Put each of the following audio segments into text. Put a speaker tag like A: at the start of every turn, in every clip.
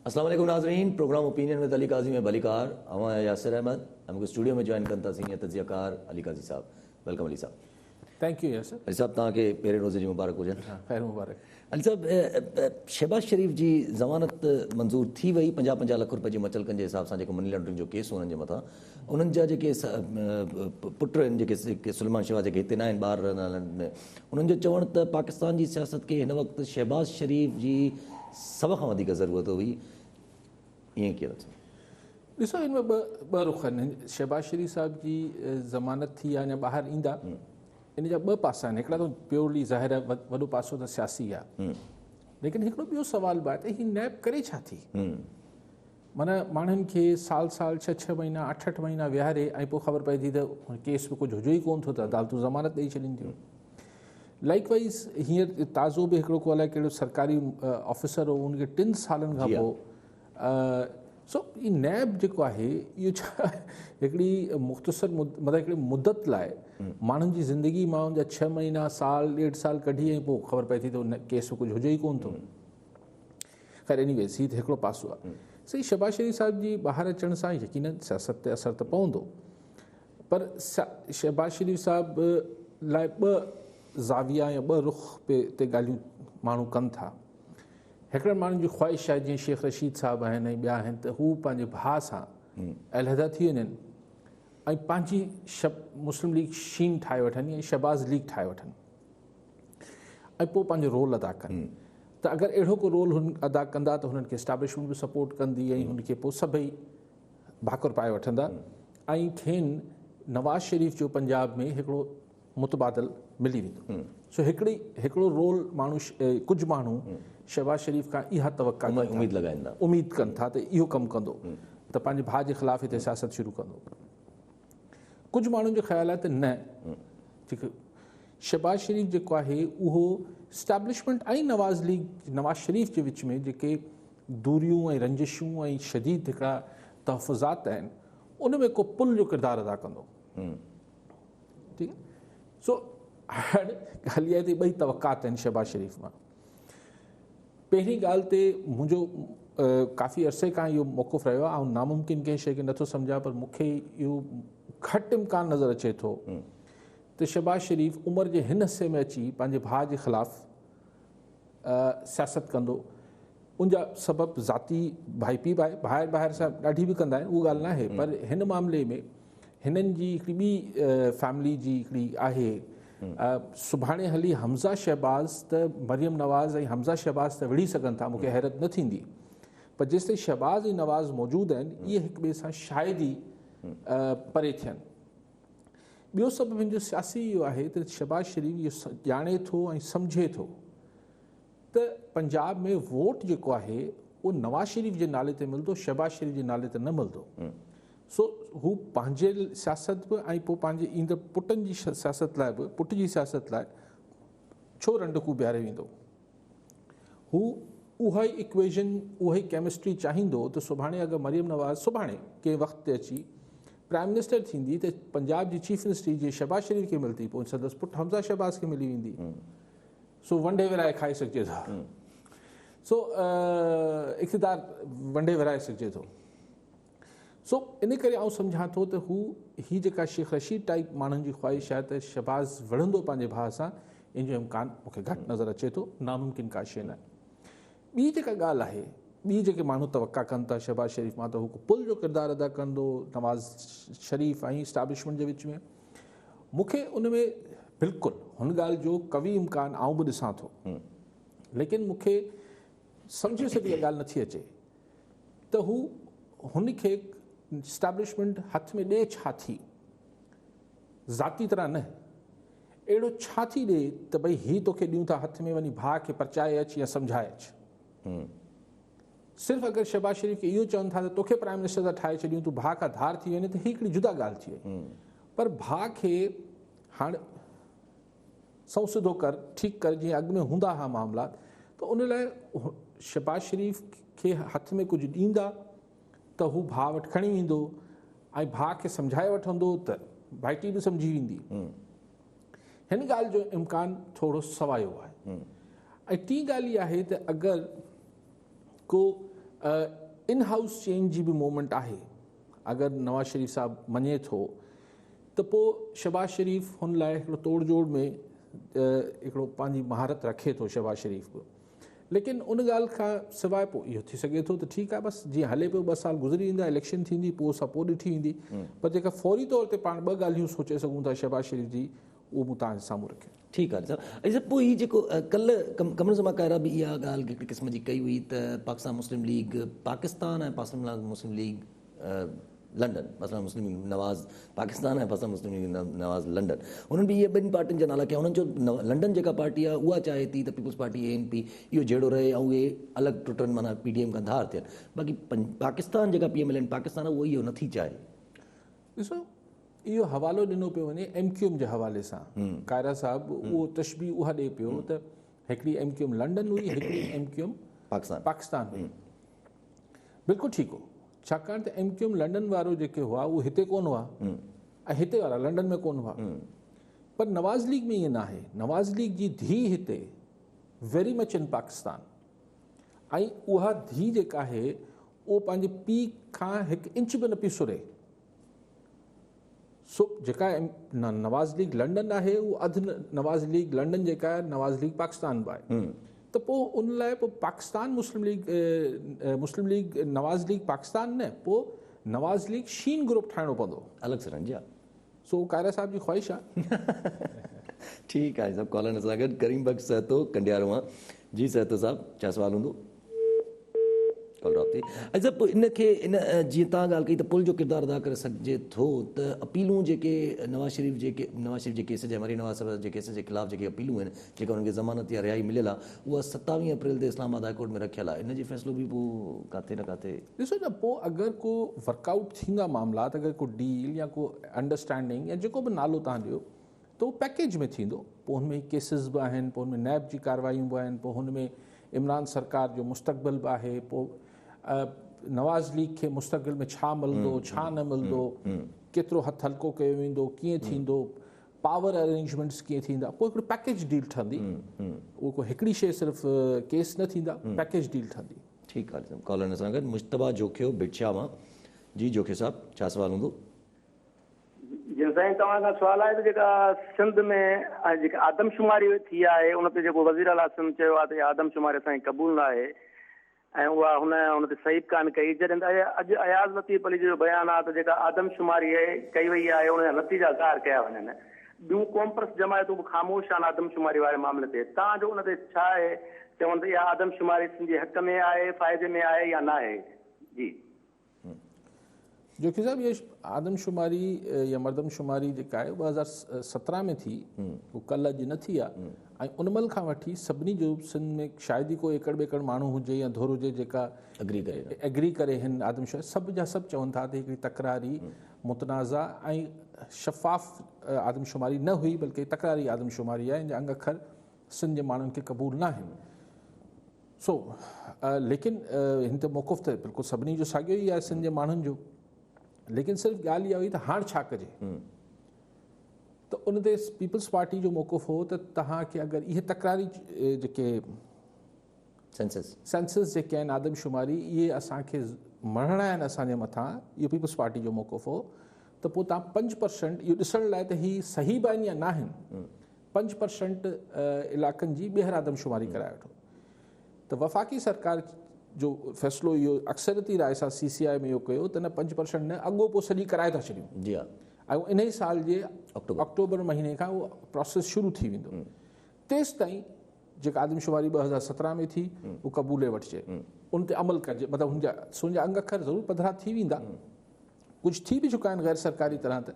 A: अस्सलाम वालेकुम नाज़रीन, प्रोग्राम ओपिनियन विद अली काजी में भलीकार अवां यासिर अहमद हमको स्टूडियो में जॉइन कंदा सीनियर तजियाकार Ali Qazi sahab. Welcome Ali sahab.
B: Thank you Yasir.
A: Ali sahab तव्हांखे पहिरें रोज़े जी मुबारक हुजनि।
B: खैर मुबारक।
A: अली साहब, शहबाज शरीफ जी ज़मानत मंज़ूर थी वई 50-50 लाख रुपए जी मचलकनि जे हिसाब सां जेको मनी लॉन्ड्रिंग जो केस उन्हनि जे मथां, उन्हनि जा जेके पुट आहिनि जेके सुलेमान शहबाज जेके हिते न आहिनि ॿार रहंदा, उन्हनि जो चवणु त पाकिस्तान जी सियासत खे हिन वक़्तु शहबाज शरीफ जी सभ खां वधीक ज़रूरत हुई, ईअं कीअं नथो?
B: ॾिसो, हिन में ॿ रुख आहिनि। शहबाज शरीफ साहिब जी ज़मानत थी या ॿाहिरि ईंदा, इन जा ॿ पासा आहिनि। हिकिड़ा त प्योरली ज़ाहिर आहे वॾो पासो त सियासी आहे, लेकिन हिकिड़ो ॿियो सुवाल बि आहे त हीअ नैब करे छा थी। माना माण्हुनि खे साल 6 महीना 8 महीना विहारे ऐं पोइ ख़बर पए थी त केस में कुझु हुजो ई कोन थो त अदालतूं ज़मानत ॾेई छॾीनि थियूं। लाइकवाइज़ हींअर ताज़ो बि हिकिड़ो को अलाए कहिड़ो सरकारी ऑफिसर हो, उनखे 3 सालनि खां पोइ सो ही नैब जेको आहे इहो छा हिकिड़ी मुख़्तसर मतिलबु हिकिड़ी मुदत लाइ माण्हुनि जी ज़िंदगी मां उन जा 6 महीना साल 1.5 साल कढी ऐं पोइ ख़बर पए थी त उन केस में कुझु हुजे ई कोन थो। ख़ैर एनीवेज़ हीअ त हिकिड़ो पासो आहे। सही, शहबाज शरीफ साहिब जी ॿाहिरि अचण सां यकीनन सियासत ते असरु त पवंदो, पर शहबाज शरीफ साहिब लाइ ॿ ज़ाविया या ॿ रुख ते ॻाल्हियूं माण्हू कनि था। हिकिड़े माण्हुनि जी ख़्वाहिश आहे, जीअं शेख रशीद साहिबु आहिनि ऐं ॿिया आहिनि, त हू पंहिंजे भाउ सां अलहदा थी वञनि ऐं पंहिंजी मुस्लिम लीग शीन ठाहे वठनि या शहबाज लीग ठाहे वठनि ऐं पोइ पंहिंजो रोल अदा कनि। त अगरि अहिड़ो को रोल हुन अदा कंदा त हुननि खे एस्टाब्लिशमेंट बि सपोर्ट कंदी ऐं हुनखे पोइ सभई भाकुर पाए वठंदा ऐं खेनि नवाज़ शरीफ जो पंजाब में हिकिड़ो मुतबादिल मिली वेंदो। सो हिकिड़ो रोल माण्हू कुझु माण्हू शहबाज शरीफ खां इहा तवक़ा उमीद कनि था त इहो कमु कंदो, त पंहिंजे भाउ जे ख़िलाफ़ हिते सियासत शुरू कंदो। कुझु माण्हुनि जो ख़्यालु आहे त न, जेको शहबाज शरीफ जेको आहे उहो इस्टेब्लिशमेंट ऐं नवाज़ शरीफ जे विच में जेके दूरियूं ऐं रंजिशूं ऐं शदीद हिकिड़ा तहफ़ुज़ात आहिनि, उन में को पुल जो किरदारु अदा कंदो। ठीकु आहे। सो हाणे ॻाल्हि इहा आहे त ॿई तवक़ात आहिनि शहबाज शरीफ मां। पहिरीं ॻाल्हि ते मुंहिंजो काफ़ी अरसे खां इहो मौक़ुफ़ रहियो आहे, ऐं नामुमकिन कंहिं शइ खे नथो सम्झां, पर मूंखे इहो घटि इम्कान नज़र अचे थो त शहबाज शरीफ उमिरि जे हिन हिसे में अची पंहिंजे भाउ जे ख़िलाफ़ु सियासत कंदो। उनजा सबबु ज़ाती भाई पीउ बि आहे, ॿाहिरि सां ॾाढी बि कंदा आहिनि, उहा ॻाल्हि न आहे, पर हिन मामले में हिननि जी हिकिड़ी ॿी फैमिली जी हिकिड़ी आहे। सुभाणे हली हमज़ा शहबाज़ त मरियम नवाज़ ऐं हमज़ा शहबाज़ त विढ़ी सघनि था, मूंखे हैरत न थींदी, पर जेसिताईं शहबाज़ ऐं नवाज़ मौजूदु आहिनि इहे हिक ॿिए सां शायदि ई परे थियनि। ॿियो सभु मुंहिंजो सियासी इहो आहे त शहबाज शरीफ इहो ॼाणे थो ऐं सम्झे थो त पंजाब में वोट जेको आहे उहो नवाज़ शरीफ जे नाले ते मिलंदो, शहबाज शरीफ जे नाले ते न मिलंदो। सो हू पंहिंजे सियासत बि ऐं पोइ पंहिंजे ईंदड़ पुटनि जी सियासत लाइ बि, पुट जी सियासत लाइ छो रंडकू बीहारे वेंदो। हू उहा ई इक्वेशन, उहा ई केमिस्ट्री चाहींदो त सुभाणे अगरि मरियम नवाज़ सुभाणे कंहिं वक़्त ते अची प्राइम मिनिस्टर थींदी त पंजाब जी चीफ मिनिस्ट्री जीअं शहबाज शरीफ खे मिलंदी, पोइ संदसि पुटु हमज़ा शहबाज़ खे मिली वेंदी। सो वंडे विराए खाई सघिजे थो। सो इक़्तिदार वंडे विराए सघिजे थो। सो इन करे आउं सम्झां थो त हीअ जेका शेख रशीद टाइप माण्हुनि जी ख़्वाहिश आहे त शहबाज़ विढ़ंदो पंहिंजे भाउ सां, इन जो इम्कान मूंखे घटि नज़र अचे थो, नामुमकिन का शइ न आहे। ॿी जेका ॻाल्हि आहे, ॿी जेके माण्हू तवक़ा कनि था शहबाज शरीफ मां, त हू पुल जो किरदारु अदा कंदो नवाज़ शरीफ ऐं इस्टेब्लिशमेंट जे विच में, मूंखे उन में बिल्कुलु हुन ॻाल्हि जो कवी इम्कान आउं बि ॾिसां थो, लेकिन मूंखे सम्झे सघी ॻाल्हि नथी अचे त हुनखे इस्टेब्लिशमेंट हथ में ॾे छा थी, ज़ाती तरह न, अहिड़ो छा थी ॾे त भई हीअ तोखे ॾियूं था हथ में, वञी भाउ खे परचाए अचु या सम्झाए अचु। सिर्फ़ु अगरि शहबाज शरीफ खे इहो चवनि था त तोखे प्राइम मिनिस्टर था ठाहे छॾियूं, तूं भाउ खां धार थी वञे, त हीअ हिकिड़ी जुदा ॻाल्हि थी वई। पर भाउ खे हाणे सौ सिधो कर, ठीकु कर, जीअं अॻु में हूंदा हुआ मामला, त उन लाइ शहबाज शरीफ खे हथ में कुझु ॾींदा त हू भाउ वटि खणी वेंदो ऐं भाउ खे सम्झाए वठंदो त भाइटी बि सम्झी वेंदी। हिन ॻाल्हि जो इम्कान थोरो सवायो आहे। ऐं टी ॻाल्हि इहा आहे त अगरि को इन हाउस चेंज जी बि मूवमेंट आहे। अगरि नवाज़ शरीफ़ साहिबु मञे थो त पोइ शहबाज शरीफ़ हुन लाइ हिकिड़ो तोड़ जोड़ में हिकिड़ो पंहिंजी महारत रखे थो शहबाज शरीफ़ बि। लेकिन उन ॻाल्हि खां सवाइ पोइ इहो थी सघे थो त ठीकु आहे, बसि जीअं हले पियो 2 साल गुज़री ईंदा, इलेक्शन थींदी, पोइ असां पोइ ॾिठी ईंदी। पर जेका फौरी तौर ते पाण 2 ॻाल्हियूं सोचे सघूं था शहबाज शरीफ़ जी, उहो मूं तव्हांजे साम्हूं रखियो।
A: ठीकु आहे सर। ऐं पोइ हीअ जेको कल्ह कमर ज़मा कायरा बि इहा ॻाल्हि हिकिड़ी क़िस्म जी कई हुई त पाकिस्तान मुस्लिम लीग पाकिस्तान ऐं पाकिस्तान मुस्लिम लीग लंडन, पाकिस्तान मुस्लिम लीग नवाज़ पाकिस्तान ऐं पाकिस्तान मुस्लिम लीग नवाज़ लंडन, उन्हनि बि इहे 2 पार्टियुनि जा नाला कया। उन्हनि जो लंडन जेका पार्टी आहे उहा चाहे थी त पीपल्स पार्टी ANP इहो जहिड़ो रहे ऐं उहे अलॻि टुटनि, माना PDM खां धार थियनि। बाक़ी पाकिस्तान जेका PML आहिनि पाकिस्तान उहो इहो नथी चाहे।
B: ॾिसो, इहो हवालो ॾिनो पियो वञे MQM जे हवाले सां। कायरा साहिबु उहो तशबीह उहा ॾिए पियो त हिकिड़ी MQM लंडन हुई, हिकिड़ी MQM पाकिस्तान हुई। बिल्कुलु ठीकु हो, छाकाणि त MQM लंडन वारो जेके हुआ उहे हिते कोन हुआ ऐं हिते वारा लंडन में कोन हुआ। पर नवाज़ लीग में ईअं न आहे। नवाज़ लीग जी धीउ हिते वेरी मच इन पाकिस्तान, ऐं उहा धीउ जेका आहे उहो पंहिंजे पीउ खां 1 इंच बि न पई सुरे। सो जेका नवाज़ लीग लंडन आहे उहो अधु नवाज़ लीग लंडन जेका आहे नवाज़ लीग पाकिस्तान बि आहे। त पोइ उन लाइ पोइ पाकिस्तान मुस्लिम लीग नवाज़ लीग पाकिस्तान न, पोइ नवाज़ लीग शीन ग्रुप ठाहिणो पवंदो
A: अलॻि सां जी।
B: सो कायरा साहिब जी ख़्वाहिश आहे।
A: ठीकु आहे सभु कॉलर सां गॾु करीम बख्श सहतो कंडियारो मां। जी सहतो साहिबु, छा सुवाल हूंदो? कॉल ड्रॉप थी। अच्छा, पोइ इनखे इन जीअं तव्हां ॻाल्हि कई त पुल जो किरदारु अदा करे सघिजे थो, त अपीलूं जेके नवाज़ शरीफ़ जे केस जे मरीन नवाज़ साहिब जे केस जे ख़िलाफ़ु जेके अपीलूं आहिनि, जेका हुनखे ज़मानत या रिहाई मिलियल आहे, उहा 27 अप्रैल ते इस्लामाबाद हाई कोर्ट में रखियल आहे। इन जो फ़ैसिलो बि पोइ किथे न किथे
B: ॾिसो न, पोइ अगरि को वर्कआउट थींदा मामलात, अगरि को डील या को अंडरस्टैंडिंग या जेको बि नालो तव्हां ॾियो, त उहो पैकेज में थींदो। पोइ हुन में केसिस बि आहिनि, पोइ हुन में नैब जी कार्रवाइयूं बि आहिनि, पोइ हुन में इमरान सरकार जो मुस्तक़बिल बि आहे, पोइ नवाज़ लीग खे मुस्तक़बिल में छा मिलंदो, छा न मिलंदो, केतिरो हथु हल्को कयो वेंदो, कीअं थींदो, पावर अरेंजमेंट्स कीअं थींदा, पोइ हिकिड़ी पैकेज डील ठहंदी। उहो को हिकिड़ी शइ सिर्फ़ु केस न थींदा, पैकेज डील ठहंदी।
A: ठीकु आहे। कॉलर सां गॾु मुश्तबा जोखियो बिटशा मां। जी जोखियो साहिबु, छा सुवाल हूंदो?
C: जी साईं, तव्हां खां सुवाल आहे त जेका सिंध में जेका आदमशुमारी थी आहे उन ते जेको वज़ीर आला सिंध चयो आहे त इहा आदमशुमारी असांखे क़बूल न आहे ऐं उहा हुन ते सही कान कई। जॾहिं त अॼु अयाज़ लतीफ़ अली जो बयानु आहे त जेका आदमशुमारी कई वई आहे उन जा नतीजा ज़ाहिर कया वञनि। ॿियूं कॉम्प्रेस जमायतूं बि ख़ामोश आहिनि आदमशुमारी वारे मामले ते। तव्हांजो उन ते छा आहे? चवनि त इहा आदमशुमारी सिंध जे हक़ में आहे, फ़ाइदे में आहे या न आहे? जी
B: जोखी साहिबु, इहा आदमशुमारी या मर्दमशुमारी जेका आहे 2017 में थी, उहो कल्ह अॼु न थी आहे। ऐं उन महिल खां वठी सभिनी जो सिंध में शायदि ई को एकड़ ॿेकड़ माण्हू हुजे या धुर हुजे जेका एग्री करे हिन आदमशुमारी, सभु जा सभु चवनि था त हिकिड़ी तकरारी, मुतनाज़ा ऐं शफ़ाफ़ आदमशुमारी न हुई, बल्कि तकरारी आदमशुमारी आहे, जंहिंजा अंग अखर सिंध जे माण्हुनि खे क़बूल न आहिनि। सो लेकिन हिन ते मौक़ुफ़ त बिल्कुलु सभिनी जो साॻियो ई आहे सिंध जे माण्हुनि जो। लेकिन सिर्फ़ु ॻाल्हि इहा हुई त हाणे छा कजे। त उन ते पीपल्स पार्टी जो मौक़ुफ़ हो त तव्हांखे अगरि इहे तकरारी जेके सेंसस जेके आहिनि आदमशुमारी, इहे असांखे मरणा आहिनि असांजे मथां, इहो पीपल्स पार्टी जो मौक़ुफ़ हो। त पोइ तव्हां 5% इहो ॾिसण लाइ त हीअ सही बि आहिनि या न आहिनि, 5% इलाइक़नि जी ॿीहर आदमशुमारी कराए वठो। त वफ़ाक़ी सरकार जो फ़ैसिलो इहो अक्सरती राय सां CCI में इहो कयो त न 5% न, अॻो पोइ सॼी कराए था छॾियूं।
A: जी हा।
B: ऐं इन ई साल जे अक्टूबर महीने खां उहो प्रोसेस शुरू थी वेंदो। तेसि ताईं जेका आदमशुमारी 2017 में थी उहो क़बूले वठिजे, उन ते अमल कजे। मतिलबु हुनजा अंग अखर ज़रूरु पधरा थी वेंदा, कुझु थी बि चुका आहिनि गैर सरकारी तरह त।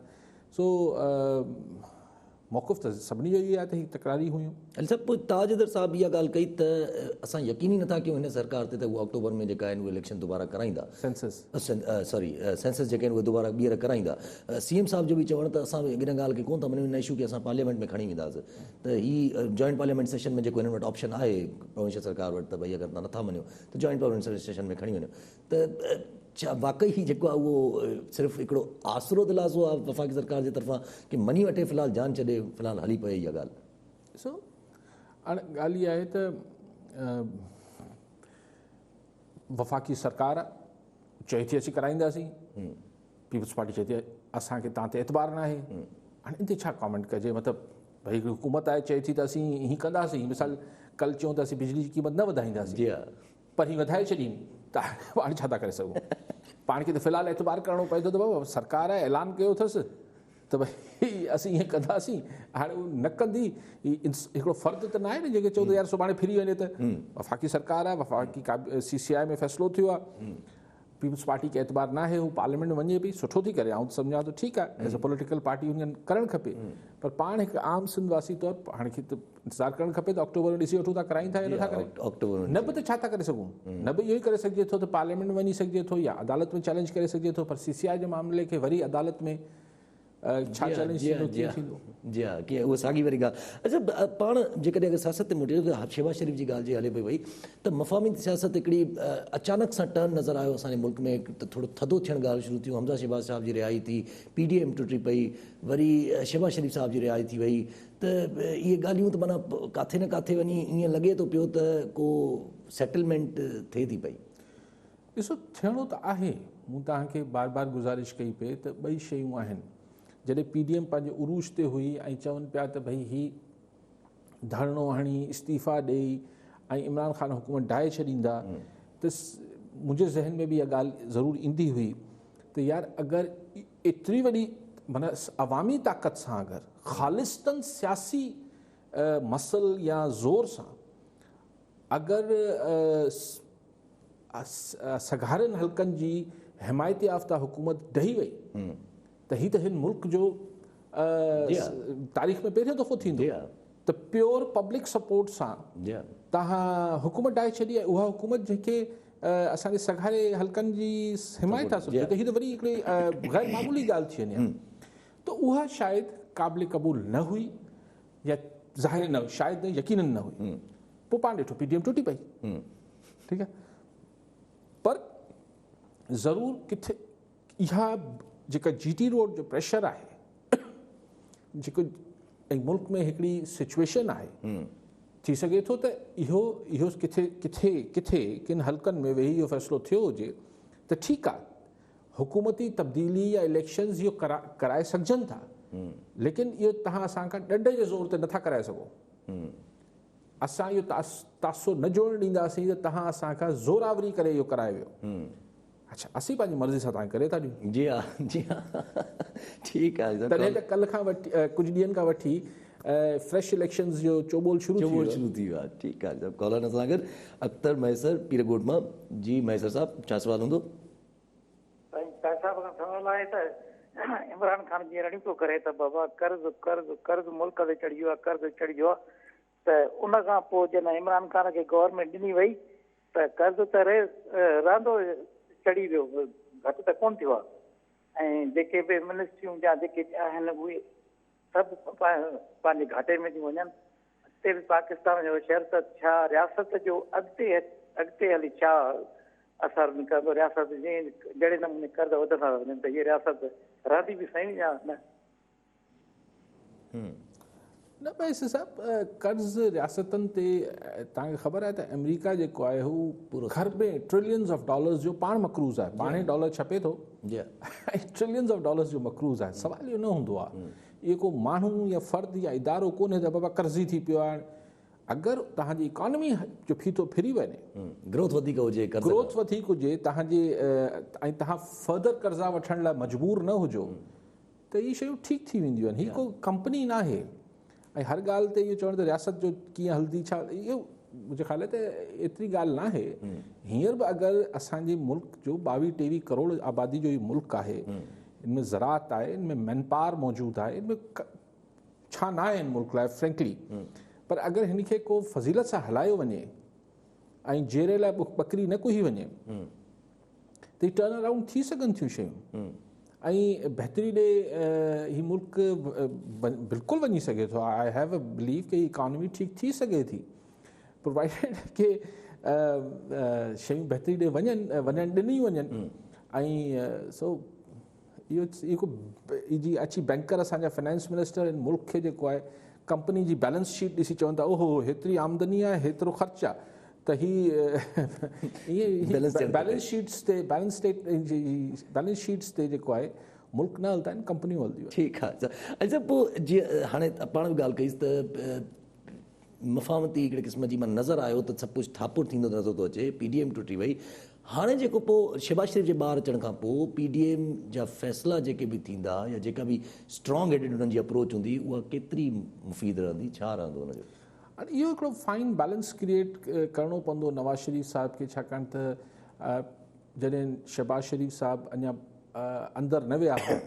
B: सो मौक़ुफ़ त सभिनी जो इहो आहे त हीअ तकरारी हुयूं।
A: अली साहिबु, पोइ ताजदर साहिबु इहा ॻाल्हि कई त असां यकीनी नथा कयूं हिन सरकार ते त उहा अक्टूबर में जेका आहिनि उहे इलेक्शन दुबारा कराईंदा, सेंसस जेके आहिनि उहे दुबारा ॿीहर कराईंदा। CM साहिब जो बि चवण त असां इन ॻाल्हि खे कोन था मञूं, इन इशू खे असां पार्लियामेंट में खणी वेंदासीं। त हीअ जॉइंट पार्लियामेंट सेशन में जेको हिन वटि ऑप्शन आहे प्रोविंशियल सरकार वटि, त भई अगरि तव्हां नथा मञो त जॉइंट पार्लियामेंट सेशन में खणी वञो। त छा वाक़ई जेको आहे उहो सिर्फ़ु हिकिड़ो आसरो दिलासो आहे वफ़ाक़ी सरकार जे तरफ़ां की मञी वठे, फ़िलहालु जान छॾे, फ़िलहालु हली पए इहा ॻाल्हि?
B: ॾिसो, हाणे ॻाल्हि इहा आहे त वफ़ाक़ी सरकार आहे, चए थी असीं कराईंदासीं, पीपल्स पार्टी चए थी असांखे तव्हां ते एतबार न आहे। हाणे इन ते छा कॉमेंट कजे? मतिलबु भई हिकिड़ी हुकूमत आहे, चए थी त असीं हीअं कंदासीं, मिसाल कल्ह चयूं त असीं बिजली जी क़ीमत न वधाईंदासीं,
A: जी हा,
B: पर हीअं वधाए छॾी त पाण छा था करे सघूं? पाण खे त फ़िलहालु एतबार करिणो पए थो त बाबा सरकार आहे, ऐलान कयो अथसि त भई असीं ईअं कंदासीं। हाणे उहो न कंदी, हिकिड़ो फ़र्क़ु त न आहे न जेके चओ त यार सुभाणे फिरी वञे त वफ़ाक़ी सरकार आहे, वफ़ाक़ी CCI में फ़ैसिलो थियो आहे, पीपल्स पार्टी खे एतबार न आहे, हू पार्लियामेंट में वञे पई, सुठो थी करे, आउं सम्झां थो ठीकु आहे, as a political party union करणु खपे, पर पाण हिकु आम सिंध वासी तौरु पाण खे त इंतज़ारु करणु खपे त अक्टूबर में ॾिसी वठूं था करायूं था या नथा करे।
A: अक्टूबर
B: न बि त छा था करे सघूं? न बि इहो ई करे सघिजे थो त पार्लियामेंट में वञी सघिजे थो या अदालत में चैलेंज करे सघिजे थो, पर CCI जे मामले खे वरी अदालत में छा चैलेंज थींदो, कीअं थींदो?
A: जी हा, कीअं उहा साॻी वारी ॻाल्हि। अच्छा, पाण जेकॾहिं अगरि सियासत ते मोटियो त शहबाज शरीफ़ जी ॻाल्हि जी हले पई वई त मफ़ाहमी सियासत हिकिड़ी अचानक सां टर्न नज़र आयो असांजे मुल्क में, त थोरो थधो थियणु ॻाल्हि शुरू थियूं, हमज़ा शहबाज साहिब जी रिहाई थी, PDM टुटी पई, वरी शहबाज शरीफ़ साहिब जी रिहाई थी वई, त इहे ॻाल्हियूं त माना किथे न किथे वञी ईअं लॻे थो पियो त को सेटलमेंट थिए थी पई।
B: ॾिसो, थियणो त आहे, मूं तव्हांखे बार बार गुज़ारिश कई पई त ॿई शयूं आहिनि। जॾहिं PDM पंहिंजे उरूज ते हुई ऐं चवनि पिया त भई ही धरणो हणी इस्तीफ़ा ॾेई ऐं इमरान ख़ान हुकूमत ढाहे छॾींदा, त मुंहिंजे ज़हन में बि इहा ॻाल्हि ज़रूरु ईंदी हुई त यार अगरि एतिरी वॾी माना अवामी ताक़त सां अगरि ख़ालिस्तन सियासी मसल या ज़ोर सां अगरि सॻारनि हल्कनि जी हिमायत याफ़्ता हुकूमत ॾही वई त ही त हिन मुल्क जो तारीख़ में पहिरियों दफ़ो थींदो त प्योर पब्लिक सपोर्ट सां तव्हां हुकूमत ॾाहे छॾी आहे। उहा हुकूमत जंहिंखे असांजे सॻारे हल्कनि जी हिमायत आहे सम्झो, त हीअ त वरी हिकिड़ी ग़ैर मामूली ॻाल्हि थी वञे, त उहा शायदि क़ाबिल क़बूल न हुई या ज़ाहिर न हुई, शायदि यकीनन न हुई। पोइ पाण ॾिठो PDM टुटी पई, ठीकु आहे, पर ज़रूरु किथे इहा जेका GT रोड जो प्रेशर आहे, जेको ऐं मुल्क में हिकिड़ी सिचुएशन आहे, थी सघे थो त इहो किथे किथे किथे किन हल्कनि में वेही इहो फ़ैसिलो थियो हुजे त ठीकु आहे, हुकूमती तब्दीली या इलेक्शन्स इहो कराए सघजनि था, लेकिन इहो तव्हां असांखां ॾंड जे ज़ोर ते नथा कराए सघो। असां इहो तासो न जोड़णु ॾींदासीं त तव्हां असांखां ज़ोरावरी करे इहो कराए वियो। अच्छा, असीं पंहिंजी मर्ज़ी सां तव्हांखे करे था ॾियूं।
A: जी हा, जी हा, ठीकु आहे।
B: तॾहिं त कल्ह खां वठी कुझु ॾींहंनि खां वठी फ्रेश इलेक्शन्स जो चोॿोल शुरू थी
A: वियो आहे। ठीकु आहे, कॉलर सां गॾु अख्तर मैसर पीरगोट मां। जी मैसर साहब, छा सवाल हूंदो?
D: साहिब खां सवाल आहे त इमरान ख़ान जीअं रणी पियो करे त बाबा कर्ज़ कर्ज़ कर्ज़ मुल्क ते चढ़ी वियो आहे, कर्ज़ चढ़ी वियो आहे, त उन खां पोइ जॾहिं इमरान ख़ान खे गवर्नमेंट ॾिनी वई त कर्ज़ त रहंदो चढ़ी वियो, घटि त कोन थियो आहे, ऐं जेके बि मिनिस्ट्रियूं जा जेके आहिनि उहे सभु पंहिंजे घाटे में थियूं वञनि। हिते बि पाकिस्तान जो शहर त छा रियासत जो अॻिते हली छा असरु निकिरंदो, रियासत जहिड़े नमूने कर्ज़ वधंदा वञनि त हीअ रियासत रहंदी बि सही या न?
B: न पैसे साहब, कर्ज़ रियासतनि ते तव्हांखे ख़बर आहे त अमेरिका जेको आहे हू पूरो खरबे ट्रिलियंस ऑफ डॉलर्स जो पाण मक़रूज़ आहे, पाणे डॉलर छपे थो ऐं ट्रिलियंस ऑफ डॉलर्स जो मक़रूज़ आहे। सवाल इहो न हूंदो आहे, इहो को माण्हू या फ़र्द या इदारो कोन्हे त बाबा कर्ज़ी थी पियो आहे। अगरि तव्हांजी इकॉनमी जो फीथो फिरी वञे,
A: ग्रोथ वधीक हुजे,
B: ग्रोथ वधीक हुजे, तव्हांजे ऐं तव्हां फर्दर कर्ज़ा वठण लाइ मजबूर न हुजो त इहे शयूं ठीकु थी वेंदियूं आहिनि। हीअ को कंपनी न आहे ऐं हर ॻाल्हि ते इहो चवण त रियासत जो कीअं हलंदी छा, इहो मुंहिंजे ख़्याल ते एतिरी ॻाल्हि न आहे। हींअर बि अगरि असांजे मुल्क जो 22-23 करोड़ आबादी जो इहो मुल्क आहे, इनमें ज़राअत आहे, इनमें मैन पावर मौजूदु आहे, इनमें छा न आहे इन मुल्क लाइ फ्रेंकली, पर अगरि हिन खे को फज़ीलत सां हलायो वञे ऐं जहिड़े लाइ ॿकरी न कुही वञे त हीअ टर्न अराउंड थी सघनि थियूं शयूं ऐं बहितरी ॾे हीउ मुल्क बिल्कुलु वञी सघे थो। आई हैव अ बिलीव कि इकॉनमी ठीकु थी सघे थी, प्रोवाइडेड के शयूं बहितरी ॾे वञणु ॾिनी वञनि। ऐं सो इहो जी अची बैंकर असांजा फाइनेंस मिनिस्टर इन मुल्क खे जेको आहे कंपनी जी बैलेंस शीट ॾिसी चवनि था ओहो हेतिरी आमदनी आहे, हेतिरो ख़र्चु आहे, त ही
A: Balance
B: बैलेंस शीट्स ते जेको आहे मुल्क न हलंदा आहिनि, कंपनियूं हलंदियूं आहिनि।
A: ठीकु आहे। अच्छा पोइ जीअं हाणे पाण बि ॻाल्हि कईसि त मफ़ामती हिकिड़े क़िस्म जी मां नज़र आयो त सभु कुझु थापुर थींदो नज़र थो अचे, PDM टुटी वई। हाणे जेको पोइ शहबाज शरीफ़ जे ॿाहिरि अचण खां पोइ PDM जा फ़ैसिला जेके बि थींदा या जेका बि स्ट्रॉन्ग हेडेड हुननि जी अप्रोच हूंदी उहा केतिरी मुफ़ीद रहंदी, छा रहंदो हुनजो?
B: हाणे इहो हिकिड़ो फाइन बैलेंस क्रिएट करिणो पवंदो नवाज़ शरीफ़ साहिब खे, छाकाणि त जॾहिं शहबाज शरीफ़ साहिबु अञा अंदरि न विया हुआ,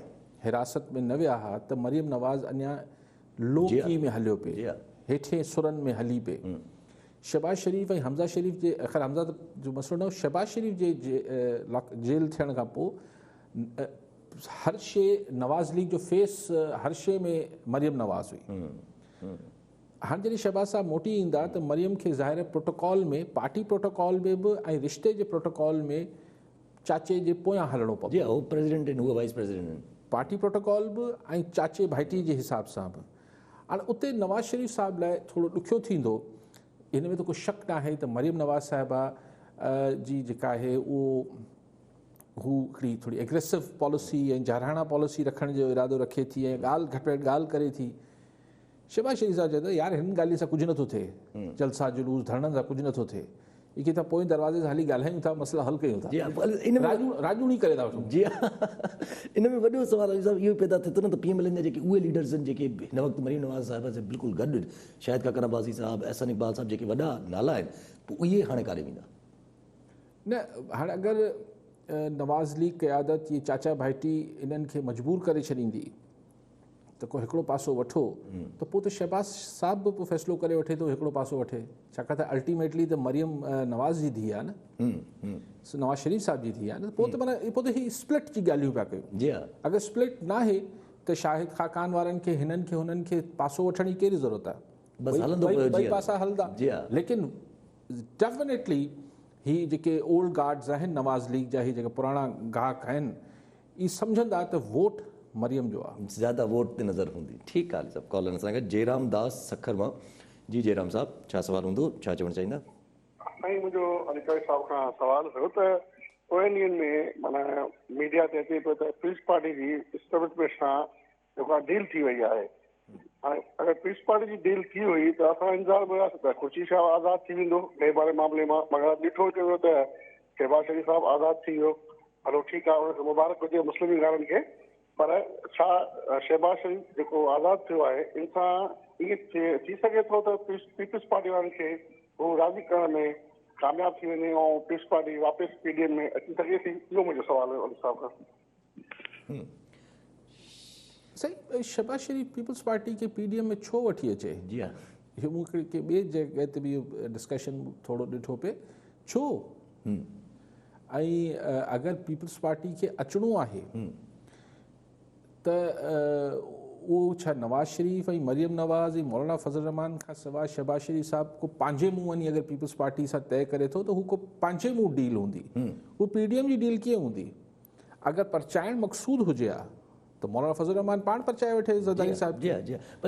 B: हिरासत में न विया हुआ, त मरियम नवाज़ अञा लो की में हलियो पिए, हेठे सुरनि में हली पिए। शहबाज शरीफ़ ऐं हमज़ा शरीफ़ जे, ख़ैर हमज़ा जो मसइलो न हो, शहबाज शरीफ़ जे जेल थियण खां पोइ हर शइ नवाज़ लीग जो फेस हर शइ में मरियम नवाज़ हुई। हाणे जॾहिं शहबाज साहब मोटी ईंदा त मरियम खे ज़ाहिर प्रोटोकॉल में, पार्टी प्रोटोकॉल में बि ऐं रिश्ते जे प्रोटोकॉल में चाचे जे पोयां हलणो पवंदो।
A: जी उहो प्रेसिडेंट आहिनि, उहो वाइस प्रेसिडेंट आहिनि।
B: पार्टी प्रोटोकॉल बि ऐं चाचे भाइटी जे हिसाब सां बि। हाणे उते नवाज़ शरीफ़ साहिब लाइ थोरो ॾुखियो थींदो, हिन में त को शक न आहे त मरियम नवाज़ साहिबा जी जेका आहे उहो हू हिकिड़ी थोरी एग्रेसिव पॉलिसी ऐं जारहाणा पॉलिसी रखण जो इरादो रखे थी ऐं ॻाल्हि घटि में घटि ॻाल्हि करे थी। शहबाज शरीफ़ साहिबु चए थो यार हिन ॻाल्हि सां कुझु नथो थिए, जलसा जुलूस धरणनि सां कुझु नथो थिए, इहे त पोइ दरवाज़े सां हली ॻाल्हायूं था, मसइला हल कयूं था, राजूणी करे था वठूं।
A: जी इन में वॾो सवाल इहो पैदा थिए थो न त PMLN जा जेके उहे लीडर्स आहिनि जेके हिन वक़्तु मरियम नवाज़ साहिब से बिल्कुलु गॾु, शाहिद काकर अब्बासी साहिबु, अहसन इक़बाल साहिबु, जेके वॾा नाला आहिनि, पोइ इहे हाणे काॾे वेंदा?
B: न हाणे अगरि नवाज़ लीग क़यादत ये चाचा भाइटी इन्हनि खे मजबूर करे छॾींदी त को हिकिड़ो पासो वठो, त पोइ त शहबाज साहिब बि पोइ फ़ैसिलो करे वठे थो हिकिड़ो पासो वठे, छाकाणि त अल्टीमेटली त मरियम नवाज़ जी धीउ आहे न, नवाज़ शरीफ़ साहिब जी धीउ आहे न, पोइ त माना पोइ त हीअ स्प्लिट जी ॻाल्हियूं पिया कयूं।
A: जी
B: अगरि स्प्लिट न आहे त शाहिद ख़ाकान वारनि खे हिननि खे हुननि खे पासो वठण जी कहिड़ी ज़रूरत आहे, ॿई पासा हलंदा। लेकिन डेफिनेटली ही जेके ओल्ड गार्ड्स आहिनि नवाज़ लीग जा, ही जेके पुराणा गाहक आहिनि, इहे सम्झंदा त वोट मरियम जो आहे,
A: ज़्यादा वोट ते नज़र हूंदी। ठीकु आहे सभु कॉल सां गॾु जयराम दास सखर मां। जी जयराम साहब, छा सवाल हूंदो, छा चवणु चाहींदा?
E: साईं मुंहिंजो अधिकारी साहिब खां सवाल हुयो त पोयनि ॾींहंनि में माना मीडिया ते अचे पियो त पीस पार्टी जी इस्टेब्लिशमेंट सां जेको आहे डील थी वई आहे। हाणे अगरि पीस पार्टी जी डील थी हुई त असां इंतज़ार में हुआसीं त खुर्शी साहिबु आज़ादु थी वेंदो ॿिए वारे मामले मां, मगर ॾिठो अचे पियो त शहबाज शरीफ़ साहिबु आज़ादु थी वियो। हलो ठीकु आहे, हुनखे मुबारक हुजे मुस्लिम लीग खे, पर छा शहबाज शरीफ़ जेको आज़ादु थियो आहे इन सां इएं थी सघे थो त पीपल्स पार्टी वारनि खे हू राज़ी करण में कामयाबु थी वञे ऐं पीस पार्टी वापसि PDM में अची सघे थी? इहो मुंहिंजो सुवालु हुयो अली साहिब खां।
B: सही, शहबाज शरीफ़ पीपल्स पार्टी खे PDM में छो वठी अचे?
A: जी हा,
B: इहो मूंखे ॿिए जॻह ते बि डिस्कशन थोरो ॾिठो पिए, छो? ऐं अगरि पीपल्स पार्टी खे अचिणो आहे त उहो छा नवाज़ शरीफ़ ऐं मरियम नवाज़ ऐं मौलाना फज़ल रहमान खां सवाइ शहबाज शरीफ़ साहिबु को पंहिंजे मुंहुं वञी अगरि पीपल्स पार्टी सां तय करे थो त हू को पंहिंजे मुंहुं डील हूंदी, हू PDM जी डील कीअं हूंदी? अगरि परचाइण मक़सूद हुजे हा त मौलाना फज़ल रहमान पाण परचाए वठे ज़रदारी साहिब।
A: जी जी, पर